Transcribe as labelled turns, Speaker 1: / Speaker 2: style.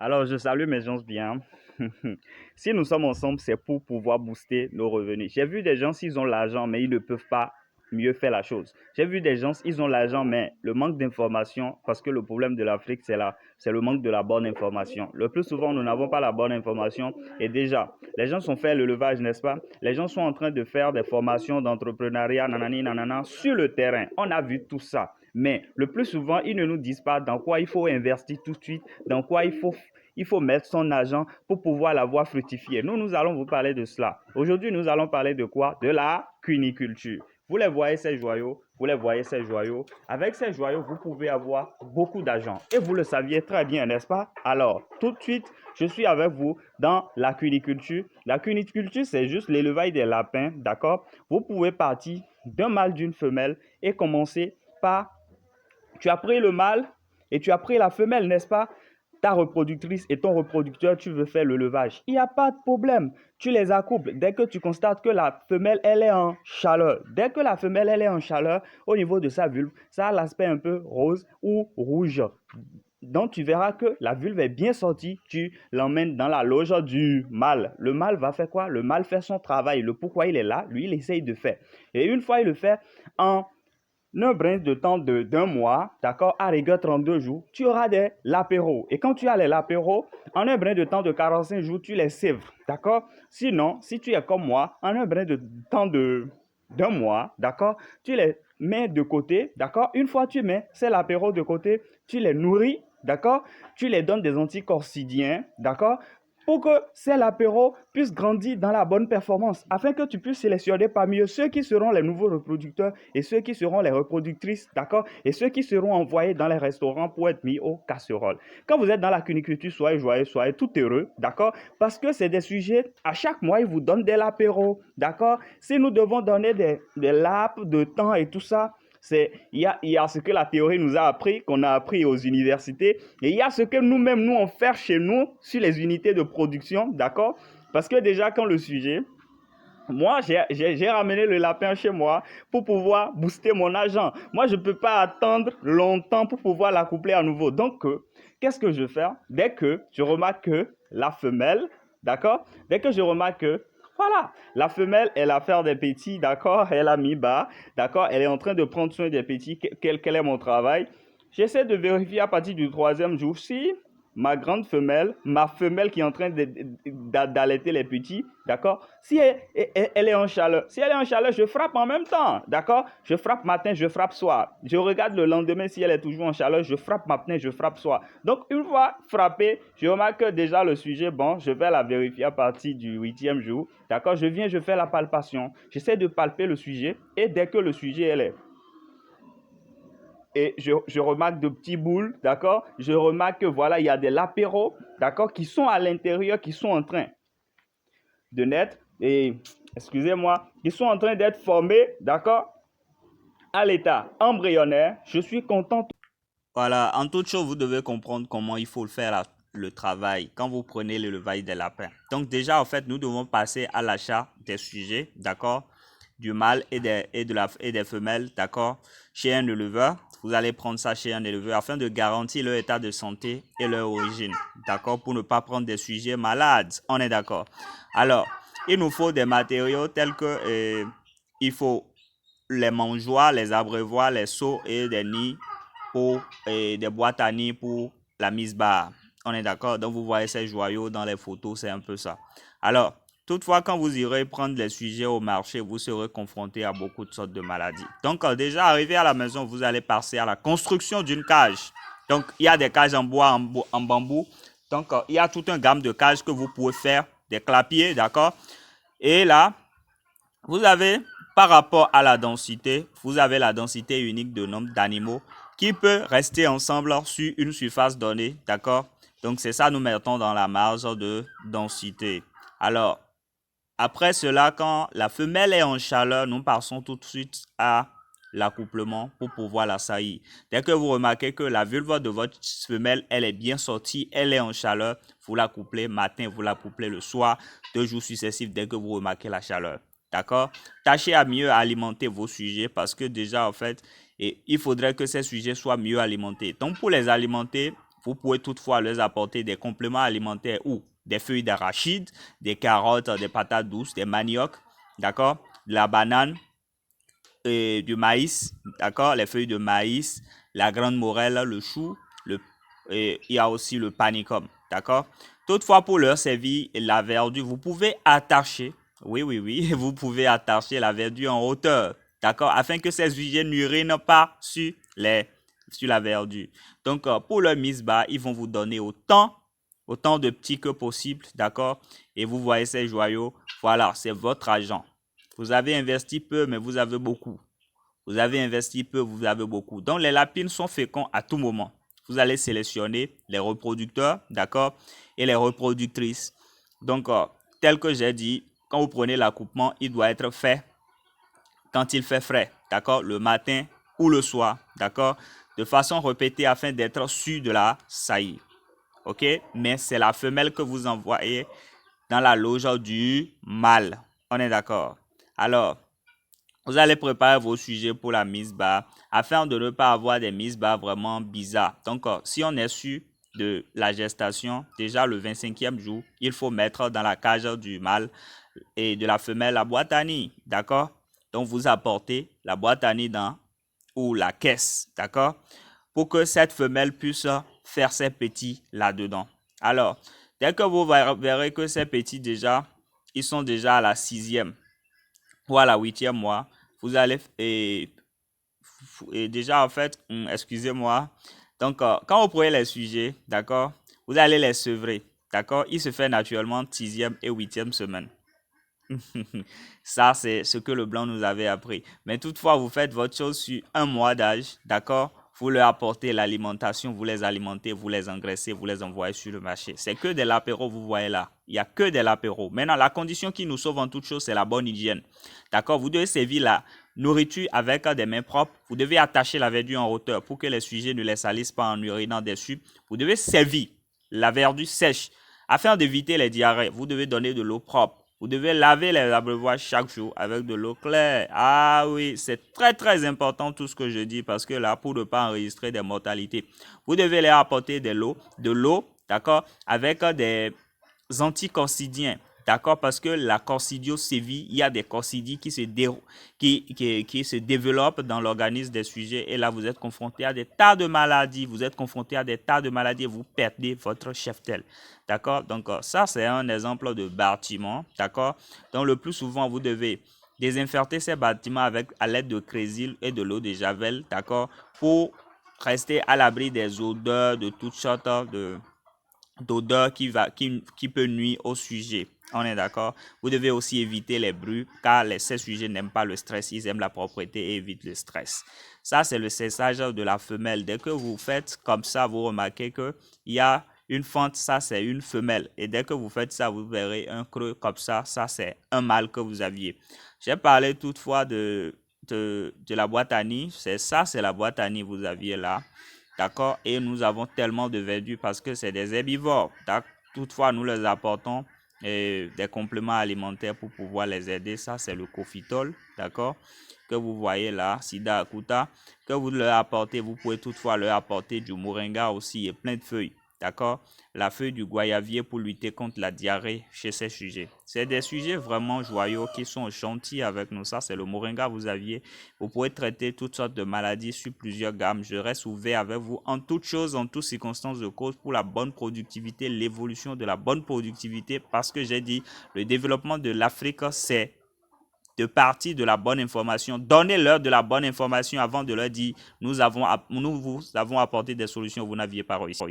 Speaker 1: Alors, je salue mes gens bien. Si nous sommes ensemble, c'est pour pouvoir booster nos revenus. J'ai vu des gens, s'ils ont l'argent, mais ils ne peuvent pas mieux faire la chose. J'ai vu des gens, ils ont l'argent, mais le manque d'information, parce que le problème de l'Afrique, c'est le manque de la bonne information. Le plus souvent, nous n'avons pas la bonne information. Et déjà, les gens sont fait l'élevage, n'est-ce pas? Les gens sont en train de faire des formations d'entrepreneuriat, nanani, nanana, sur le terrain. On a vu tout ça. Mais le plus souvent, ils ne nous disent pas dans quoi il faut investir tout de suite, dans quoi il faut mettre son argent pour pouvoir l'avoir fructifié. Nous allons vous parler de cela. Aujourd'hui, nous allons parler de quoi? De la cuniculture. Vous les voyez, ces joyaux? Vous les voyez, ces joyaux? Avec ces joyaux, vous pouvez avoir beaucoup d'argent. Et vous le saviez très bien, n'est-ce pas? Alors, tout de suite, je suis avec vous dans la cuniculture. La cuniculture, c'est juste l'élevage des lapins, d'accord? Vous pouvez partir d'un mâle, d'une femelle et commencer par tu as pris le mâle et tu as pris la femelle, n'est-ce pas? Ta reproductrice et ton reproducteur, tu veux faire le levage. Il n'y a pas de problème. Tu les accouples. Dès que tu constates que la femelle, elle est en chaleur. Dès que la femelle, elle est en chaleur, au niveau de sa vulve, ça a l'aspect un peu rose ou rouge. Donc, tu verras que la vulve est bien sortie. Tu l'emmènes dans la loge du mâle. Le mâle va faire quoi? Le mâle fait son travail. Le pourquoi il est là, lui, il essaye de faire. Et une fois il le fait, en un brin de temps d'un mois, d'accord, à rigueur 32 jours, tu auras des lapéraux. Et quand tu as les lapéraux, en un brin de temps de 45 jours, tu les sèvres, d'accord? Sinon, si tu es comme moi, en un brin de temps d'un mois, d'accord, tu les mets de côté, d'accord? Une fois tu mets ces lapéraux de côté, tu les nourris, d'accord? Tu les donnes des anticorsidiens, d'accord? Pour que ces lapéraux puissent grandir dans la bonne performance, afin que tu puisses sélectionner parmi eux ceux qui seront les nouveaux reproducteurs et ceux qui seront les reproductrices, d'accord? Et ceux qui seront envoyés dans les restaurants pour être mis aux casseroles. Quand vous êtes dans la cuniculture, soyez joyeux, soyez tout heureux, d'accord? Parce que c'est des sujets, à chaque mois, ils vous donnent des lapéraux, d'accord? Si nous devons donner des laps de temps et tout ça, il y a ce que la théorie nous a appris, qu'on a appris aux universités, et il y a ce que nous-mêmes, nous, on fait chez nous sur les unités de production, d'accord? Parce que déjà, quand le sujet, moi, j'ai ramené le lapin chez moi pour pouvoir booster mon argent. Moi, je ne peux pas attendre longtemps pour pouvoir l'accoupler à nouveau. Donc, qu'est-ce que je fais? Dès que je remarque que la femelle, d'accord? Dès que je remarque que voilà, la femelle, elle a fait des petits, d'accord? Elle a mis bas, d'accord? Elle est en train de prendre soin des petits. Quel est mon travail? J'essaie de vérifier à partir du troisième jour si ma femelle qui est en train d'allaiter les petits, d'accord? Si elle est en chaleur, si elle est en chaleur, je frappe en même temps, d'accord? Je frappe matin, je frappe soir. Je regarde le lendemain si elle est toujours en chaleur, je frappe matin, je frappe soir. Donc, une fois frappé, je remarque que déjà le sujet, bon, je vais la vérifier à partir du 8e jour, d'accord? Je viens, je fais la palpation, j'essaie de palper le sujet et dès que le sujet, elle est et je remarque de petits boules, d'accord? Je remarque que voilà, il y a des lapéraux, d'accord, qui sont à l'intérieur, qui sont en train de naître, et excusez-moi, qui sont en train d'être formés, d'accord, à l'état embryonnaire. Je suis content. Voilà, en toute chose, vous devez comprendre comment il faut faire le travail quand vous prenez l'élevage des lapins. Donc déjà, en fait, nous devons passer à l'achat des sujets, d'accord, du mâle et des femelles, d'accord, chez un éleveur. Vous allez prendre ça chez un éleveur afin de garantir leur état de santé et leur origine, d'accord, pour ne pas prendre des sujets malades. On est d'accord. Alors, il nous faut des matériaux tels que il faut les mangeoires, les abreuvoirs, les seaux et des nids et des boîtes à nids pour la mise barre. On est d'accord? Donc, vous voyez ces joyaux dans les photos, c'est un peu ça. Alors, toutefois, quand vous irez prendre les sujets au marché, vous serez confronté à beaucoup de sortes de maladies. Donc, déjà arrivé à la maison, vous allez passer à la construction d'une cage. Donc, il y a des cages en bois, en bambou. Donc, il y a toute une gamme de cages que vous pouvez faire, des clapiers, d'accord? Et là, vous avez, par rapport à la densité, vous avez la densité unique de nombre d'animaux qui peut rester ensemble sur une surface donnée, d'accord? Donc, c'est ça, nous mettons dans la marge de densité. Alors, après cela, quand la femelle est en chaleur, nous passons tout de suite à l'accouplement pour pouvoir la saillir. Dès que vous remarquez que la vulve de votre femelle, elle est bien sortie, elle est en chaleur, vous la couplez matin, vous la couplez le soir, 2 jours successifs dès que vous remarquez la chaleur. D'accord? Tâchez à mieux alimenter vos sujets parce que déjà, en fait, il faudrait que ces sujets soient mieux alimentés. Donc, pour les alimenter, Vous pouvez toutefois leur apporter des compléments alimentaires ou des feuilles d'arachide, des carottes, des patates douces, des maniocs, d'accord, de la banane et du maïs, d'accord, les feuilles de maïs, la grande morelle, le chou, et il y a aussi le panicum, d'accord. Toutefois, pour leur servir la verdure, vous pouvez attacher, oui, vous pouvez attacher la verdure en hauteur, d'accord, afin que ces sujets n'urinent pas sur la verdure. Donc, pour leur mise bas, ils vont vous donner autant de petits que possible, d'accord. Et vous voyez ces joyaux, voilà, c'est votre argent. Vous avez investi peu, mais vous avez beaucoup. Vous avez investi peu, vous avez beaucoup. Donc, les lapines sont féconds à tout moment. Vous allez sélectionner les reproducteurs, d'accord, et les reproductrices. Donc, tel que j'ai dit, quand vous prenez l'accouplement, il doit être fait quand il fait frais, d'accord, le matin ou le soir, d'accord, de façon répétée afin d'être sûr de la saillie. Ok, mais c'est la femelle que vous envoyez dans la loge du mâle. On est d'accord. Alors, vous allez préparer vos sujets pour la mise bas afin de ne pas avoir des mises bas vraiment bizarres. Donc, si on est sûr de la gestation, déjà le 25e jour, il faut mettre dans la cage du mâle et de la femelle la boîte à nid. D'accord? Donc, vous apportez la boîte à nid ou la caisse. D'accord? Pour que cette femelle puisse faire ses petits là-dedans. Alors, dès que vous verrez que ces petits déjà, ils sont déjà à la 6e ou à la 8e mois, vous allez et déjà en fait, excusez-moi. Donc, quand vous prenez les sujets, d'accord, vous allez les sevrer, d'accord. Il se fait naturellement 6e et 8e semaine. Ça, c'est ce que le blanc nous avait appris. Mais toutefois, vous faites votre chose sur un mois d'âge, d'accord? Vous leur apportez l'alimentation, vous les alimentez, vous les engraissez, vous les envoyez sur le marché. C'est que des lapéros, vous voyez là. Il n'y a que des lapéros. Maintenant, la condition qui nous sauve en toute chose, c'est la bonne hygiène. D'accord? Vous devez servir la nourriture avec des mains propres. Vous devez attacher la verdure en hauteur pour que les sujets ne les salissent pas en urinant dessus. Vous devez servir la verdure sèche afin d'éviter les diarrhées. Vous devez donner de l'eau propre. Vous devez laver les abreuvoirs chaque jour avec de l'eau claire. Ah oui, c'est très très important tout ce que je dis parce que là, pour ne pas enregistrer des mortalités, vous devez leur apporter de l'eau, d'accord, avec des anticoccidiens. D'accord, parce que la coccidiosévie, il y a des coccidies qui se développent dans l'organisme des sujets et là, vous êtes confronté à des tas de maladies. Vous êtes confronté à des tas de maladies et vous perdez votre cheptel. D'accord, donc ça, c'est un exemple de bâtiment. D'accord, donc le plus souvent, vous devez désinfecter ces bâtiments à l'aide de crésil et de l'eau de javel. D'accord, pour rester à l'abri des odeurs de toutes sortes d'odeur qui peut nuire au sujet. On est d'accord? Vous devez aussi éviter les bruits car ces sujets n'aiment pas le stress, ils aiment la propreté et évitent le stress. Ça, c'est le séchage de la femelle. Dès que vous faites comme ça, vous remarquez qu'il y a une fente, ça c'est une femelle. Et dès que vous faites ça, vous verrez un creux comme ça c'est un mâle que vous aviez. J'ai parlé toutefois de la boîte à nid. C'est la boîte à nid que vous aviez là. D'accord? Et nous avons tellement de verdure parce que c'est des herbivores. Toutefois, nous les apportons des compléments alimentaires pour pouvoir les aider. Ça, c'est le Cofitol, d'accord? Que vous voyez là, Sida Akuta. Que vous leur apportez, vous pouvez toutefois leur apporter du moringa aussi et plein de feuilles. D'accord? La feuille du guayavier pour lutter contre la diarrhée chez ces sujets. C'est des sujets vraiment joyeux qui sont gentils avec nous. Ça, c'est le moringa vous aviez. Vous pouvez traiter toutes sortes de maladies sur plusieurs gammes. Je reste ouvert avec vous en toutes choses, en toutes circonstances de cause pour la bonne productivité, l'évolution de la bonne productivité. Parce que j'ai dit, le développement de l'Afrique, c'est de partir de la bonne information. Donnez-leur de la bonne information avant de leur dire nous vous avons apporté des solutions que vous n'aviez pas réussi.